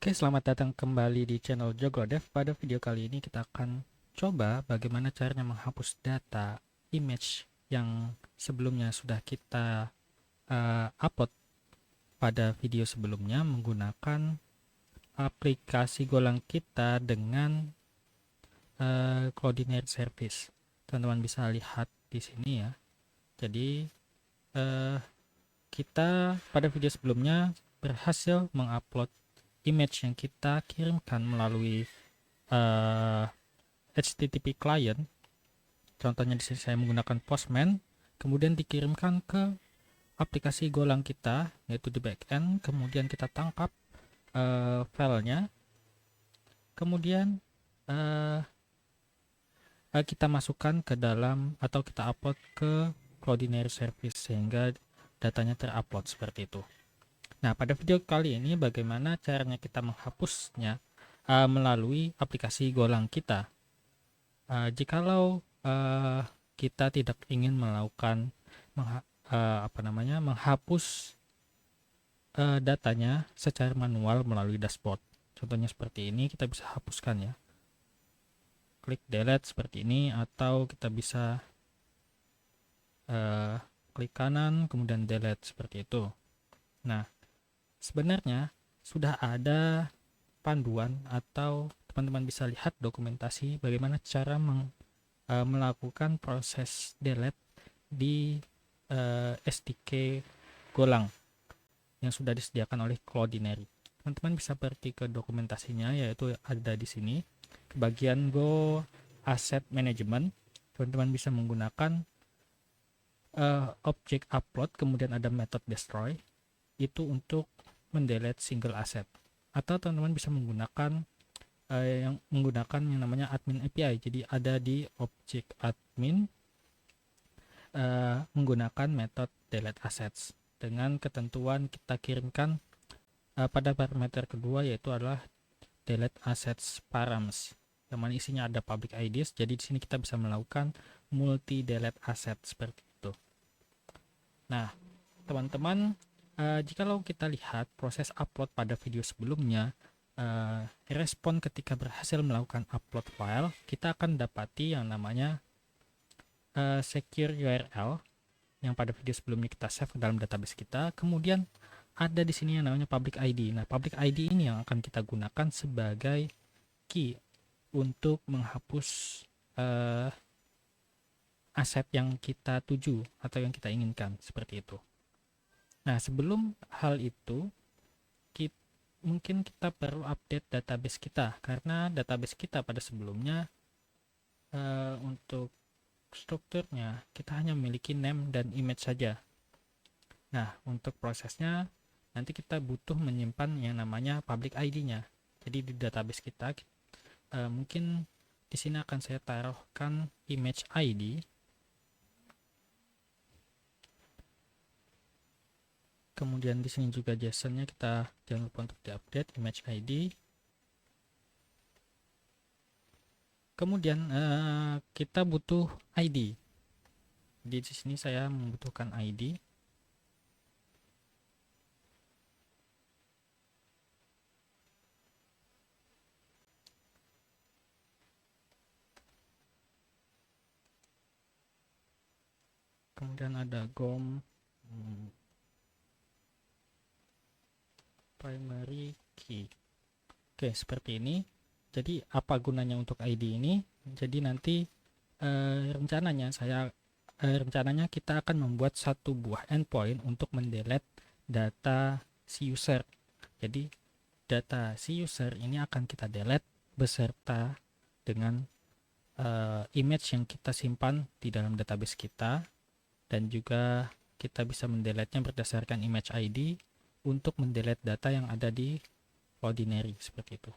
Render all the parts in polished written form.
Oke, selamat datang kembali di channel JogoDev. Pada video kali ini kita akan coba bagaimana caranya menghapus data image yang sebelumnya sudah kita upload pada video sebelumnya menggunakan aplikasi Golang kita dengan Cloudinary Service. Teman-teman bisa lihat di sini ya. Jadi kita pada video sebelumnya berhasil mengupload image yang kita kirimkan melalui HTTP client. Contohnya di sini saya menggunakan Postman, kemudian dikirimkan ke aplikasi Golang kita, yaitu di backend. Kemudian kita tangkap filenya, kemudian kita masukkan ke dalam atau kita upload ke Cloudinary Service sehingga datanya terupload seperti itu. Nah, pada video kali ini bagaimana caranya kita menghapusnya melalui aplikasi Golang kita. Jikalau kita tidak ingin melakukan menghapus datanya secara manual melalui dashboard. Contohnya seperti ini, kita bisa hapuskan ya. Klik delete seperti ini, atau kita bisa klik kanan kemudian delete seperti itu. Nah, sebenarnya sudah ada panduan atau teman-teman bisa lihat dokumentasi bagaimana cara melakukan proses delete di SDK Golang yang sudah disediakan oleh Cloudinary. Teman-teman bisa pergi ke dokumentasinya, yaitu ada di sini ke bagian Go Asset Management. Teman-teman bisa menggunakan object upload, kemudian ada method destroy, itu untuk mendelete single asset. Atau teman-teman bisa menggunakan yang namanya admin API. Jadi ada di object admin menggunakan metode delete assets dengan ketentuan kita kirimkan pada parameter kedua, yaitu adalah delete assets params, yang mana isinya ada public IDs. Jadi di sini kita bisa melakukan multi delete asset seperti itu. Nah, teman-teman, jikalau kita lihat proses upload pada video sebelumnya, respon ketika berhasil melakukan upload file, kita akan dapati yang namanya secure URL yang pada video sebelumnya kita save ke dalam database kita. Kemudian ada di sini yang namanya public ID. Nah, public ID ini yang akan kita gunakan sebagai key untuk menghapus aset yang kita tuju atau yang kita inginkan, seperti itu. Nah, sebelum hal itu, mungkin kita perlu update database kita, karena database kita pada sebelumnya untuk strukturnya kita hanya memiliki name dan image saja. Nah, untuk prosesnya nanti kita butuh menyimpan yang namanya public ID-nya. Jadi di database kita mungkin di sini akan saya taruhkan image ID. Kemudian di sini juga JSON-nya kita jangan lupa untuk diupdate image ID. Kemudian kita butuh ID. Di sini saya membutuhkan ID. Kemudian ada GOM primary key. Oke, seperti ini. Jadi apa gunanya untuk ID ini? Jadi nanti rencananya kita akan membuat satu buah endpoint untuk mendelete data si user. Jadi data si user ini akan kita delete beserta dengan image yang kita simpan di dalam database kita, dan juga kita bisa mendelete-nya berdasarkan image ID untuk mendelete data yang ada di Cloudinary seperti itu.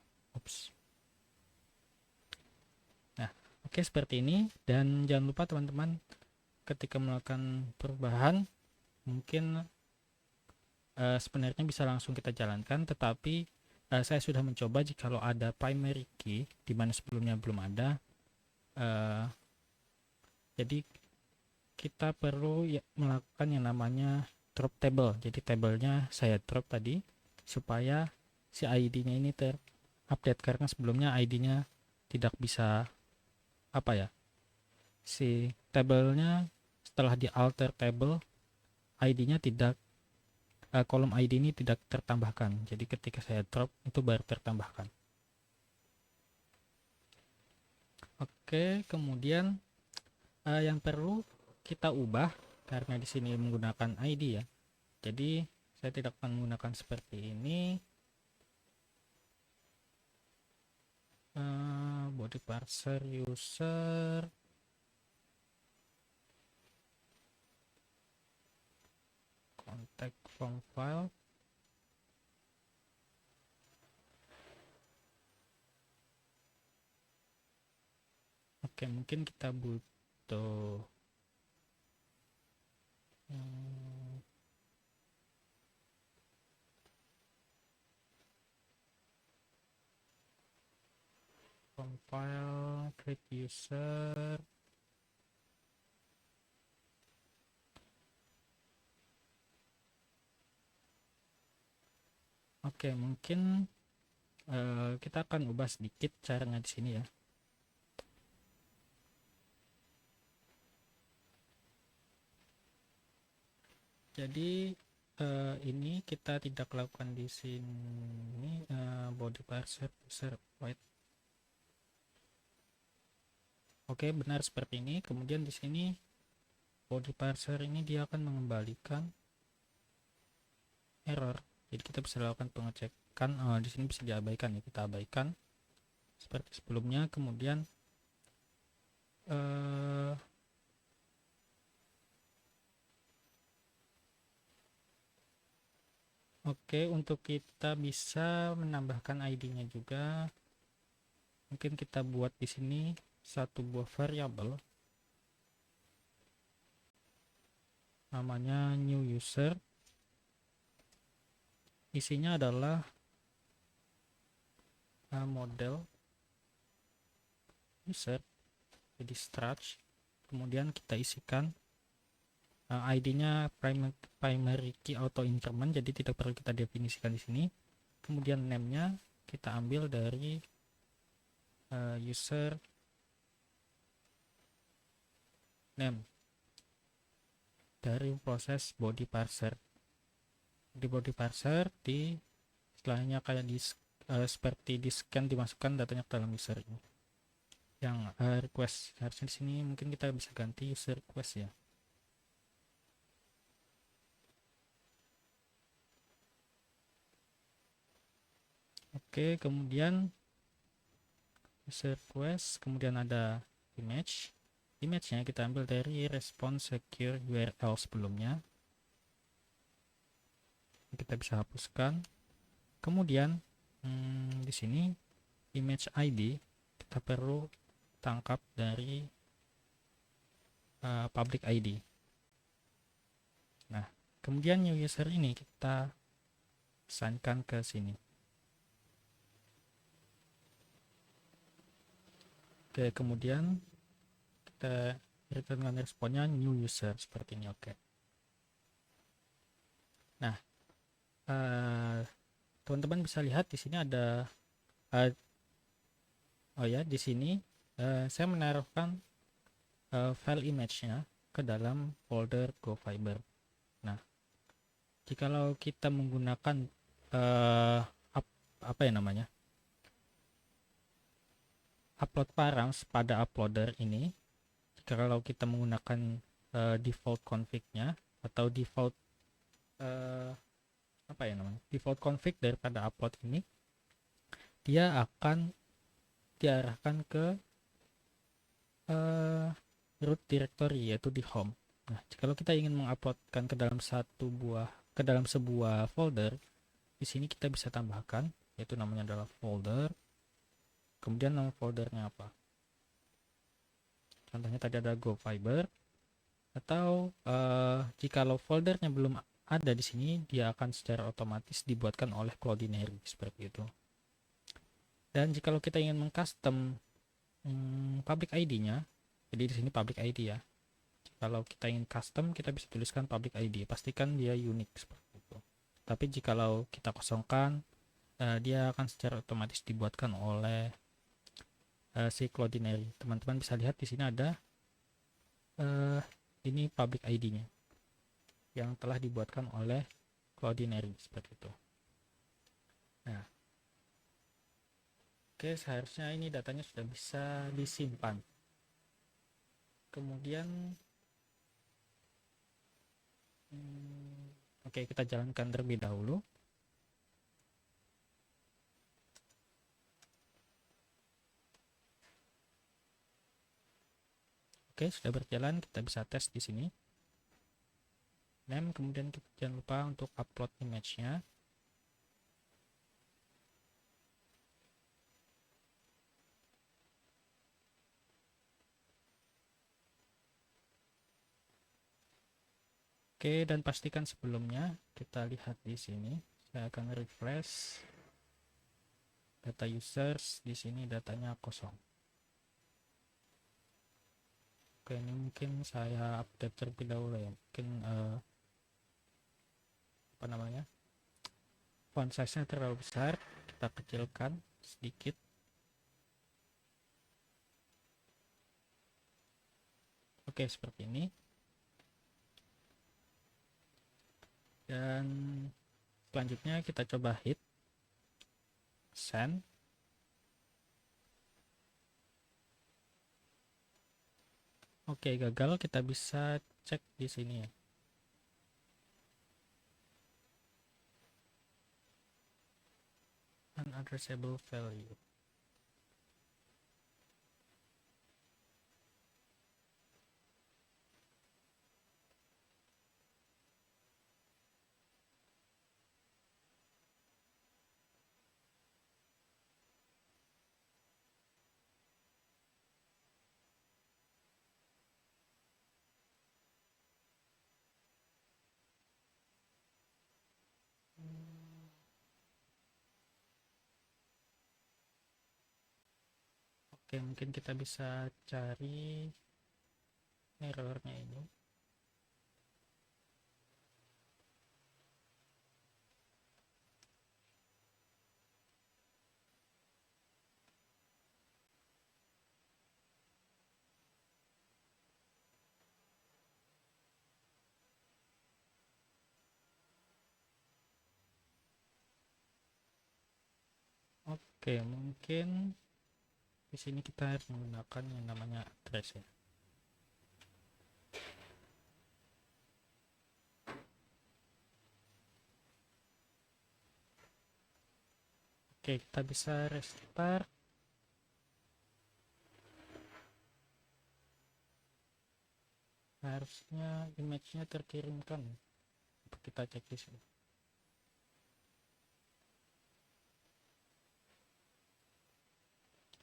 Nah, oke, seperti ini. Dan jangan lupa teman-teman, ketika melakukan perubahan mungkin sebenarnya bisa langsung kita jalankan, tetapi saya sudah mencoba jikalau ada primary key di mana sebelumnya belum ada. Jadi kita perlu melakukan yang namanya drop table. Jadi tabelnya saya drop tadi supaya si ID-nya ini terupdate, karena sebelumnya ID-nya tidak bisa apa ya, si tabelnya setelah di alter table ID-nya tidak, kolom ID ini tidak tertambahkan. Jadi ketika saya drop itu baru tertambahkan. Oke, kemudian yang perlu kita ubah, karena di sini menggunakan ID ya. Jadi saya tidak akan menggunakan seperti ini. Body parser user, contact from file. Oke, mungkin kita butuh from file, create user. Oke, mungkin kita akan ubah sedikit caranya di sini ya. Jadi ini kita tidak lakukan di sini, body parser user void. Oke, benar seperti ini. Kemudian di sini body parser ini dia akan mengembalikan error. Jadi kita bisa lakukan pengecekan. Di sini bisa diabaikan ya, kita abaikan seperti sebelumnya. Kemudian oke, untuk kita bisa menambahkan ID-nya juga, mungkin kita buat di sini satu buah variabel namanya new user. Isinya adalah model user, jadi struct. Kemudian kita isikan ID-nya primary key auto increment, jadi tidak perlu kita definisikan di sini. Kemudian name-nya kita ambil dari user name dari proses body parser. Di body parser di setelahnya kayak di seperti di scan, dimasukkan datanya ke dalam user ini. Yang request harusnya di sini mungkin kita bisa ganti user request ya. Oke, kemudian user request, kemudian ada image-nya kita ambil dari response secure URL sebelumnya, kita bisa hapuskan. Kemudian di sini image ID kita perlu tangkap dari public ID. Nah, kemudian new user ini kita assignkan ke sini. Oke, kemudian kita returnkan responnya new user seperti ini. Oke. Nah, teman-teman bisa lihat di sini ada di sini saya menaruhkan file image-nya ke dalam folder GoFiber. Nah, jikalau kita menggunakan apa ya namanya, upload params pada uploader ini, kalau kita menggunakan default config-nya atau default default config daripada upload ini, dia akan diarahkan ke root directory, yaitu di home. Nah, kalau kita ingin menguploadkan ke dalam sebuah folder, di sini kita bisa tambahkan, yaitu namanya adalah folder. Kemudian nama foldernya apa? Contohnya tadi ada GoFiber. Atau jikalau foldernya belum ada di sini, dia akan secara otomatis dibuatkan oleh Cloudinary seperti itu. Dan jikalau kita ingin mengcustom public ID-nya, jadi di sini public ID ya. Kalau kita ingin custom, kita bisa tuliskan public ID, pastikan dia unik seperti itu. Tapi jikalau kita kosongkan, dia akan secara otomatis dibuatkan oleh si Cloudinary. Teman-teman bisa lihat di sini ada ini public ID-nya yang telah dibuatkan oleh Cloudinary seperti itu. Nah, oke, seharusnya ini datanya sudah bisa disimpan. Kemudian oke, kita jalankan terlebih dahulu. Oke, sudah berjalan, kita bisa tes di sini. Kemudian kita jangan lupa untuk upload image-nya. Oke, dan pastikan sebelumnya kita lihat di sini. Saya akan refresh data users. Di sini datanya kosong. Oke, ini mungkin saya update terlebih dahulu ya. Mungkin apa namanya? Font size-nya terlalu besar. Kita kecilkan sedikit. Oke, seperti ini. Dan selanjutnya kita coba hit send. Oke, gagal. Kita bisa cek di sini ya. Unaddressable value. Oke, mungkin kita bisa cari errornya ini. Oke, mungkin di sini kita harus menggunakan yang namanya address ya. Oke, kita bisa restart. Harusnya image-nya terkirimkan. Kita cek di sini.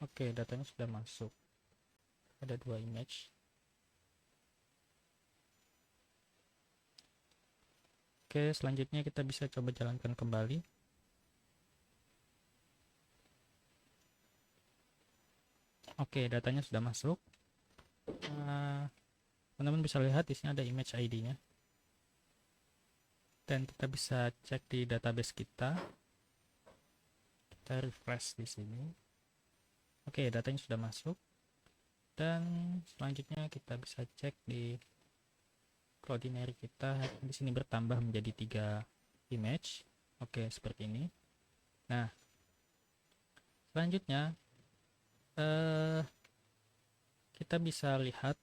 Oke, datanya sudah masuk. Ada 2 image. Oke, selanjutnya kita bisa coba jalankan kembali. Oke, datanya sudah masuk. Teman-teman bisa lihat di sini ada image ID-nya. Dan kita bisa cek di database kita. Kita refresh di sini. Oke, datanya sudah masuk. Dan selanjutnya kita bisa cek di Cloudinary kita. Di sini bertambah menjadi 3 image. Oke, seperti ini. Nah, selanjutnya kita bisa lihat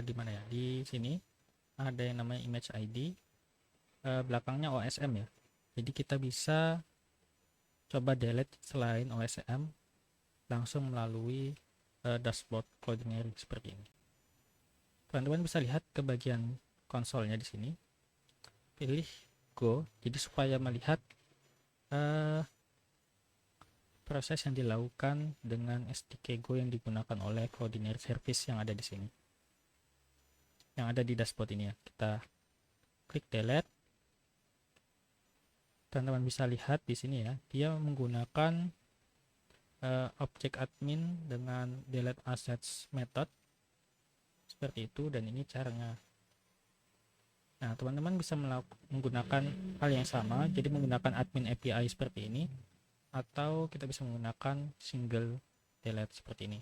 di mana ya? Di sini ada yang namanya image ID, belakangnya OSM ya. Jadi kita bisa coba delete selain OSM langsung melalui dashboard Cloudinary seperti ini. Teman-teman bisa lihat ke bagian konsolnya di sini. Pilih Go. Jadi supaya melihat proses yang dilakukan dengan SDK Go yang digunakan oleh Cloudinary Service yang ada di sini. Yang ada di dashboard ini ya. Kita klik delete. Teman-teman bisa lihat di sini ya. Dia menggunakan object admin dengan delete assets method seperti itu, dan ini caranya. Nah, teman-teman bisa menggunakan hal yang sama, jadi menggunakan admin API seperti ini, atau kita bisa menggunakan single delete seperti ini.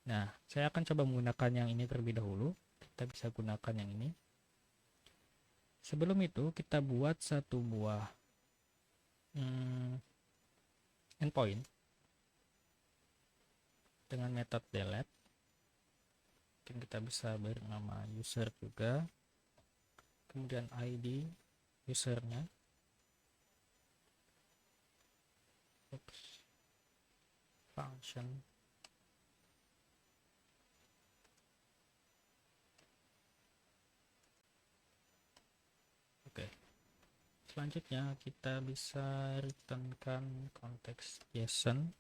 Nah, saya akan coba menggunakan yang ini terlebih dahulu. Kita bisa gunakan yang ini. Sebelum itu, kita buat satu buah endpoint dengan metode delete. Mungkin kita bisa bernama user juga, kemudian ID usernya, function, oke. Selanjutnya kita bisa returnkan konteks JSON.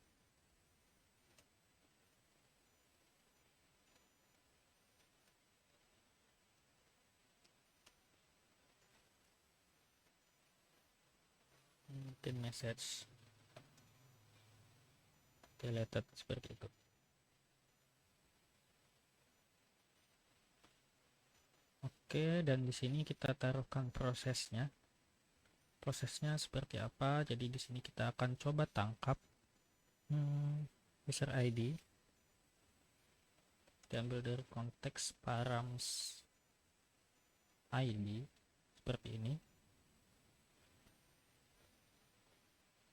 Mungkin message deleted seperti itu. Oke, dan di sini kita taruhkan prosesnya. Prosesnya seperti apa? Jadi di sini kita akan coba tangkap user ID, diambil dari konteks params ID seperti ini.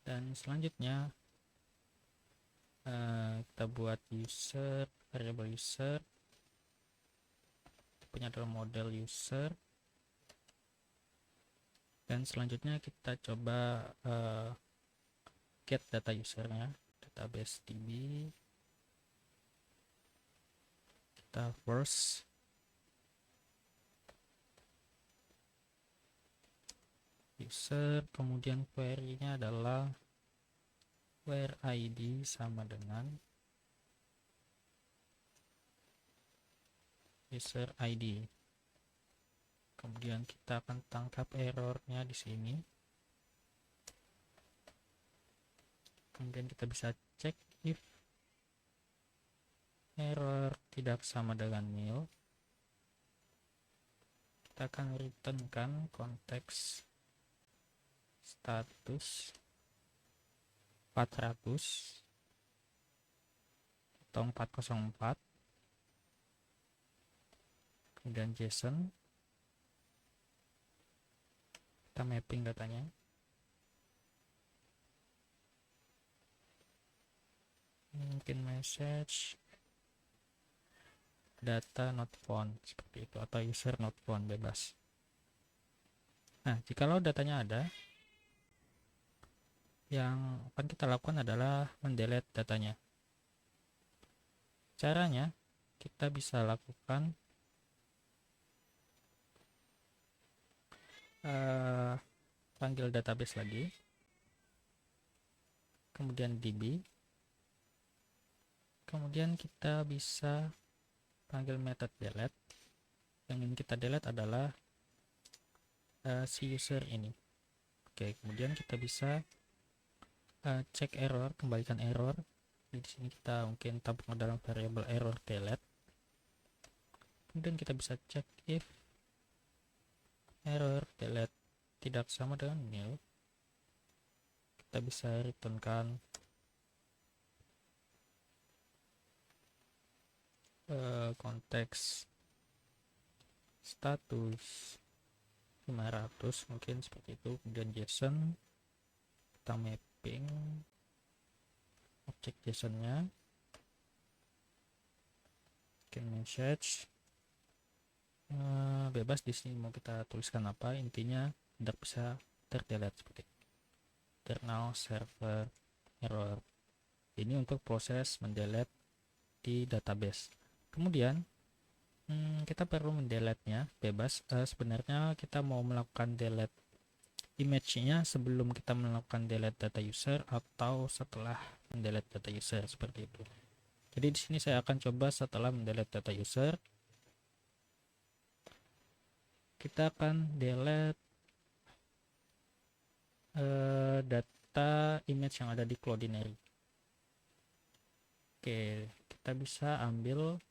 Dan selanjutnya kita buat user, variable user, tipenya adalah model user, dan selanjutnya kita coba get data usernya, database db, kita first user, kemudian query-nya adalah where id sama dengan user id. Kemudian kita akan tangkap errornya di sini. Kemudian kita bisa cek if error tidak sama dengan nil. Kita akan returnkan konteks status 400 atau 404, kemudian JSON, kita mapping datanya, mungkin message data not found seperti itu, atau user not found, bebas. Nah, jikalau datanya ada, yang akan kita lakukan adalah mendelete datanya. Caranya kita bisa lakukan panggil database lagi, kemudian db, kemudian kita bisa panggil method delete. Yang ingin kita delete adalah si user ini. Oke, kemudian kita bisa cek error, kembalikan error. Di sini kita mungkin tabung dalam variable error delete. Kemudian kita bisa cek if error delete tidak sama dengan nil. Kita bisa returnkan konteks status 500 mungkin seperti itu, kemudian JSON, kita mapping objek JSON-nya, mungkin message, bebas di sini mau kita tuliskan apa, intinya tidak bisa terdelete seperti itu. Internal server error. Ini untuk proses mendelete di database. Kemudian kita perlu mendelete-nya bebas. Sebenarnya kita mau melakukan delete image-nya sebelum kita melakukan delete data user atau setelah mendelete data user seperti itu. Jadi di sini saya akan coba setelah mendelete data user. Kita akan delete data image yang ada di Cloudinary. Oke, kita bisa ambil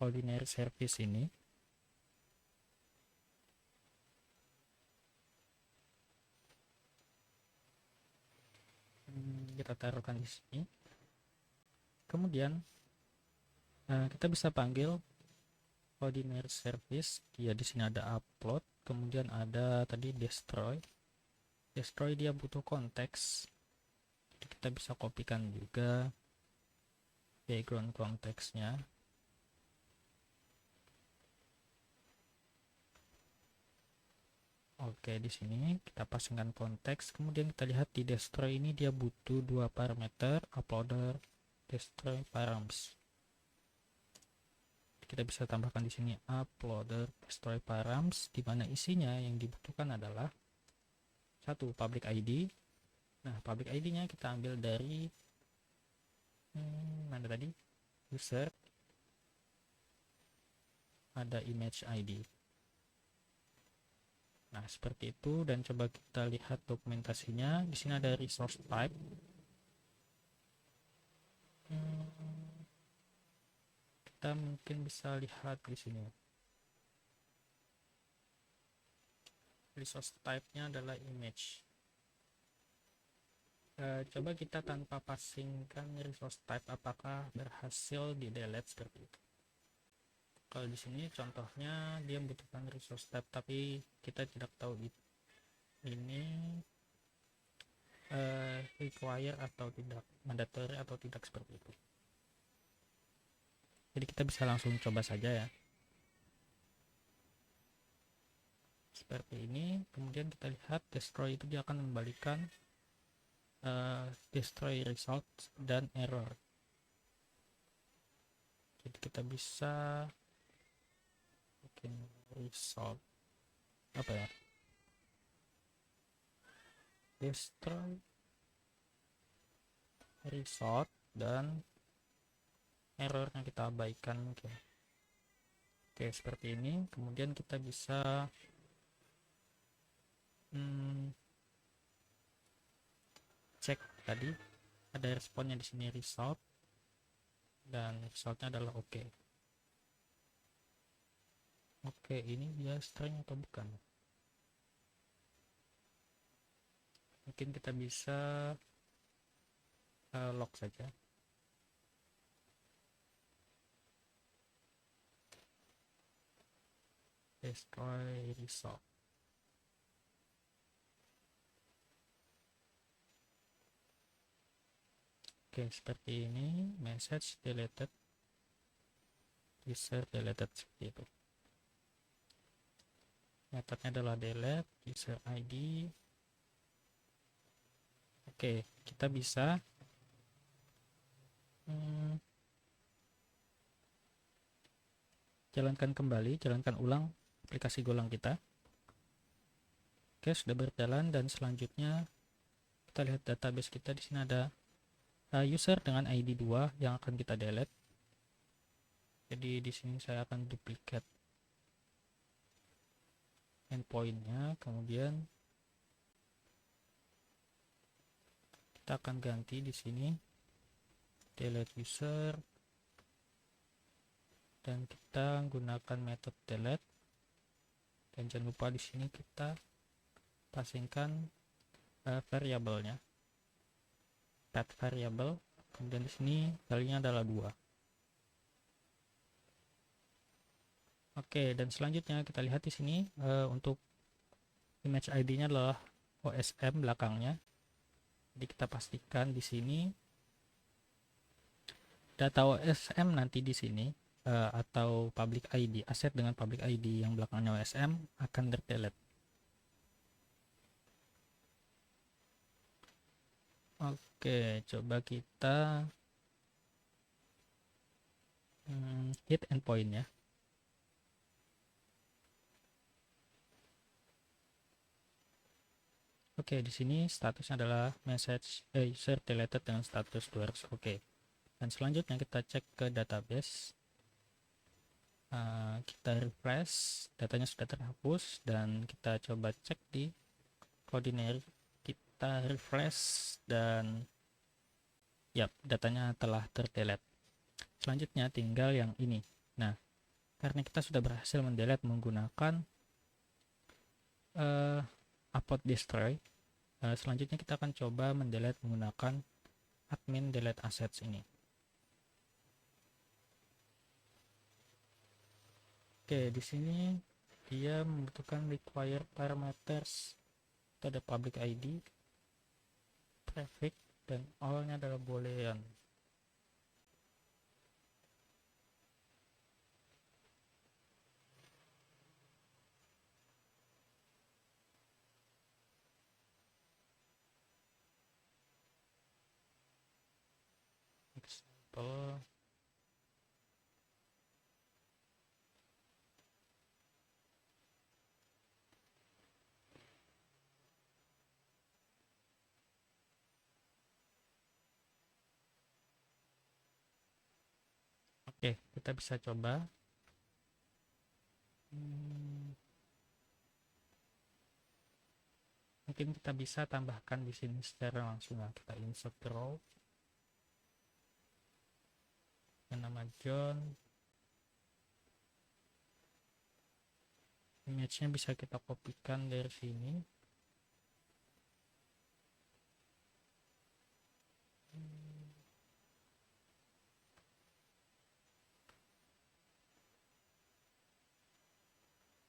Cloudinary service ini. kita taruhkan di sini. Kemudian kita bisa panggil ordinary service. Ya, di sini ada upload, kemudian ada tadi destroy. Destroy dia butuh konteks. Jadi kita bisa kopikan juga background konteksnya. Oke, di sini kita pasangkan konteks. Kemudian kita lihat di destroy ini dia butuh dua parameter, uploader, destroy params. Kita bisa tambahkan di sini uploader, destroy params, di mana isinya yang dibutuhkan adalah satu public ID. Nah, public ID-nya kita ambil dari mana tadi? User. Ada image ID. Nah, seperti itu, dan coba kita lihat dokumentasinya. Di sini ada resource type. Kita mungkin bisa lihat di sini. Resource type-nya adalah image. Coba kita tanpa passingkan resource type, apakah berhasil di delete seperti itu. Kalau di sini contohnya dia membutuhkan resource type, tapi kita tidak tahu ini require atau tidak, mandatory atau tidak, seperti itu. Jadi kita bisa langsung coba saja ya. Seperti ini. Kemudian kita lihat destroy itu dia akan membalikan destroy result dan error. Jadi kita bisa bikin result apa ya, destroy result dan errornya kita abaikan mungkin. Oke, seperti ini. Kemudian kita bisa cek tadi ada responnya di sini, result, dan resultnya adalah oke. Oke, ini dia string atau bukan? Mungkin kita bisa log saja. Destroy result. Oke, seperti ini. Message deleted, user deleted, seperti itu. Metodenya adalah delete user ID. Oke, kita bisa jalankan kembali, jalankan ulang aplikasi Golang kita. Oke, sudah berjalan, dan selanjutnya kita lihat database kita. Di sini ada user dengan ID 2 yang akan kita delete. Jadi di sini saya akan duplicate endpointnya, kemudian kita akan ganti di sini delete user, dan kita gunakan metode delete, dan jangan lupa di sini kita passingkan variabelnya, path variable, kemudian di sini value-nya adalah 2. Oke, dan selanjutnya kita lihat di sini untuk image ID-nya adalah OSM belakangnya. Jadi kita pastikan di sini data OSM nanti di sini atau public ID, aset dengan public ID yang belakangnya OSM akan terdelete. Oke, coba kita hit endpoint ya. Oke, di sini statusnya adalah message user deleted dengan status 200. Oke. Dan selanjutnya kita cek ke database. Kita refresh, datanya sudah terhapus, dan kita coba cek di ordinary. Kita refresh dan ya, datanya telah terdelete. Selanjutnya tinggal yang ini. Nah, karena kita sudah berhasil mendelete menggunakan upload destroy, selanjutnya kita akan coba mendelete menggunakan admin delete assets ini. Oke, di sini dia membutuhkan require parameters. Itu ada public ID, prefix, dan all-nya adalah boolean. Example. Oke, kita bisa coba. Mungkin kita bisa tambahkan di sini secara langsung. Nah, kita insert row yang nama John. Image-nya bisa kita kopikan dari sini.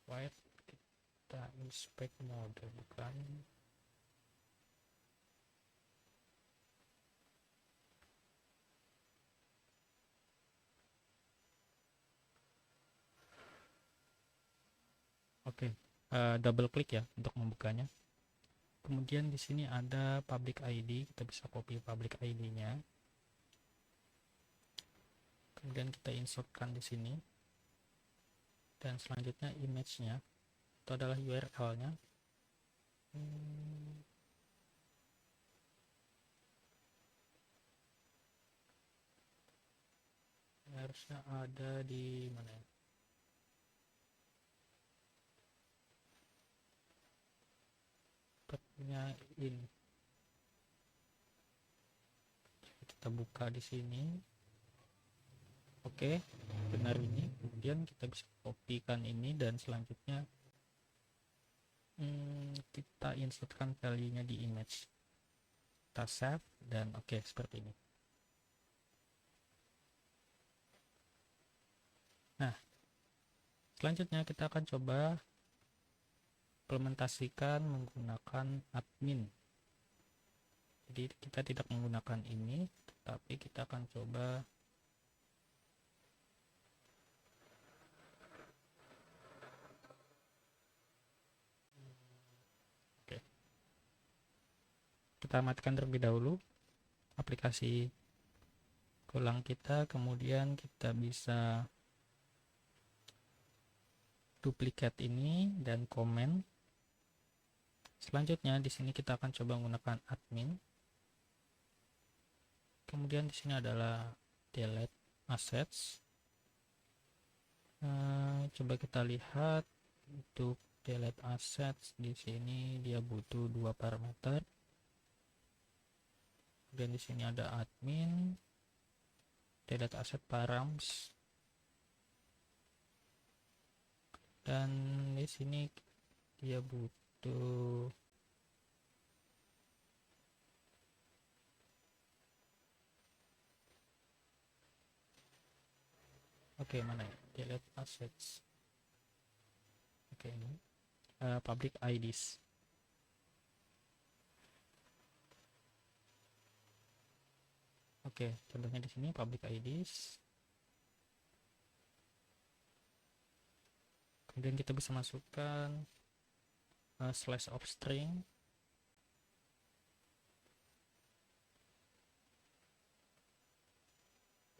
White, kita inspect mode, bukan. Oke, double klik ya untuk membukanya. Kemudian di sini ada public ID, kita bisa copy public ID-nya. Kemudian kita insertkan di sini. Dan selanjutnya image-nya, itu adalah URL-nya. Harusnya ada di mana ya? In. Kita buka di sini. Oke, benar ini. Kemudian kita bisa kopikan ini dan selanjutnya kita insertkan value-nya di image. Kita save dan oke, seperti ini. Nah, selanjutnya kita akan coba implementasikan menggunakan admin. Jadi kita tidak menggunakan ini, tapi kita akan coba kita matikan terlebih dahulu aplikasi ulang kita, kemudian kita bisa duplikat ini dan komen. Selanjutnya di sini kita akan coba menggunakan admin. Kemudian di sini adalah delete assets. Coba kita lihat untuk delete assets di sini dia butuh 2 parameter. Dan di sini ada admin, delete asset params, dan di sini dia butuh mana ya, delete assets. Ini public IDs. Contohnya di sini public IDs. Kemudian kita bisa masukkan slash of string.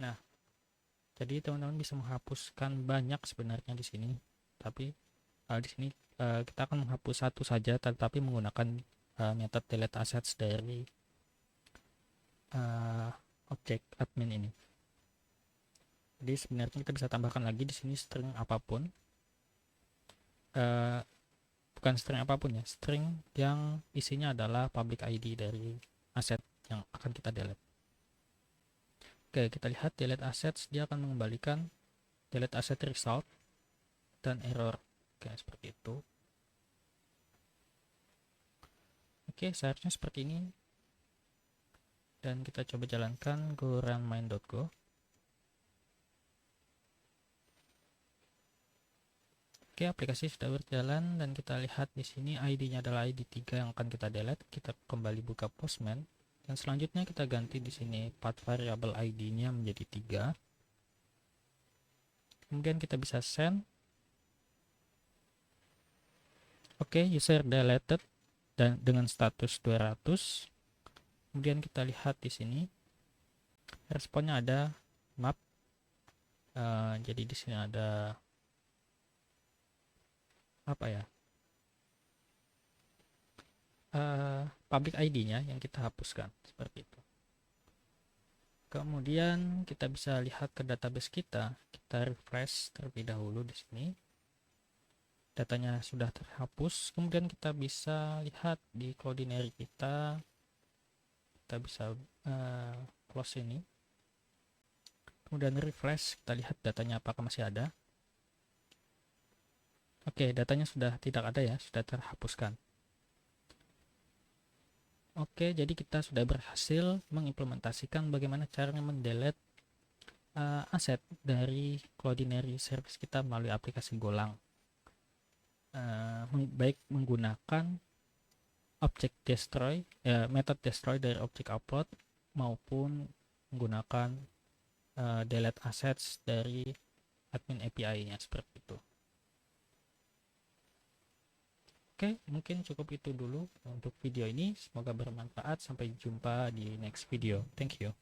Nah, jadi teman-teman bisa menghapuskan banyak sebenarnya di sini. Tapi di sini kita akan menghapus satu saja, tetapi menggunakan metode delete assets dari objek admin ini. Jadi sebenarnya kita bisa tambahkan lagi di sini string apapun, bukan string apapun ya, string yang isinya adalah public ID dari aset yang akan kita delete. Kita lihat delete assets, dia akan mengembalikan delete asset result dan error. Seperti itu. Seharusnya seperti ini. dan kita coba jalankan go run main.go. Oke, aplikasi sudah berjalan dan kita lihat di sini ID-nya adalah ID 3 yang akan kita delete. Kita kembali buka Postman dan selanjutnya kita ganti di sini path variable ID-nya menjadi 3. Kemudian kita bisa send. Oke, user deleted dan dengan status 200. Kemudian kita lihat di sini responnya ada map. Jadi di sini ada apa ya? Public ID-nya yang kita hapuskan seperti itu. Kemudian kita bisa lihat ke database kita refresh terlebih dahulu di sini. Datanya sudah terhapus. Kemudian kita bisa lihat di Cloudinary kita bisa close ini. Kemudian refresh, kita lihat datanya apakah masih ada. Oke, datanya sudah tidak ada ya, sudah terhapuskan. Oke, jadi kita sudah berhasil mengimplementasikan bagaimana caranya mendelete aset dari Cloudinary service kita melalui aplikasi Golang. Baik menggunakan object destroy, method destroy dari object upload maupun menggunakan delete assets dari admin API-nya seperti itu. Oke, mungkin cukup itu dulu untuk video ini. Semoga bermanfaat. Sampai jumpa di next video. Thank you.